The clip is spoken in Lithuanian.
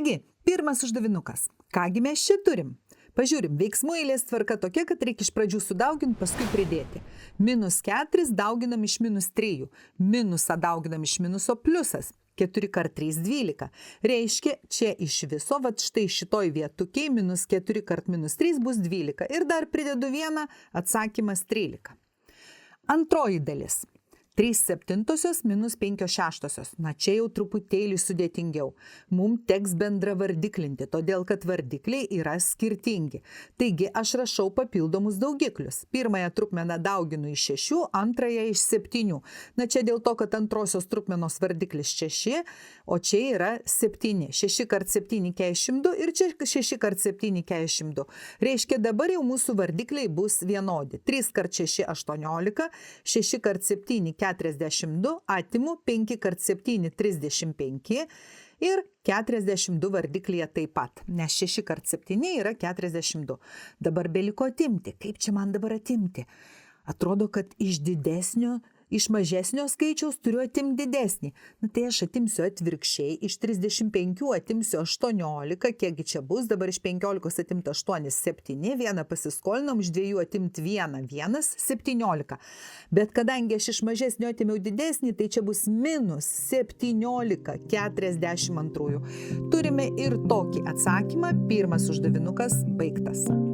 Taigi, pirmas uždavinukas. Kągi mes čia turim? Pažiūrim, veiksmų eilės tvarka tokia, kad reikia iš pradžių sudauginti, paskui pridėti. -4 dauginam iš -3. Minusą dauginam iš minuso pliusas. 4 kart 3 – 12. Reiškia, čia iš viso, štai šitoj vietukiai, -4 kart -3 bus 12. Ir dar pridedu 1, atsakymas 13. Antroji dalis. 3/7 minus 5/6. Na čia jau truputėlį sudėtingiau. Mums teks bendra vardiklinti, todėl kad vardikliai yra skirtingi. Taigi aš rašau papildomus daugiklius. Pirmąją trupmeną dauginu iš 6, antrąją iš 7. Na čia dėl to, kad antrosios trupmenos vardiklis 6, o čia yra 7. 6 kart 7 – 42 ir čia 6 kart 7 – 42. Reiškia, dabar jau mūsų vardikliai bus vienodi. 3 kart 6 – 18, 6 kart 7 – 42, atimu 5 kart 7 – 35 ir 42 vardiklyje taip pat, nes 6 kart 7 yra 42. Dabar beliko atimti. Kaip čia man dabar atimti? Atrodo, kad iš mažesnio skaičiaus turiu atimti didesnį. Na tai aš atimsiu atvirkščiai, iš 35 atimsiu 18, kiekgi čia bus, dabar iš 15 atimti 8, 7, 1 pasiskolinom, iš 2 atimti 1, 1, 17. Bet kadangi aš iš mažesnio atimiau didesnį, tai čia bus -17 42. Turime ir tokį atsakymą, pirmas uždavinukas baigtas.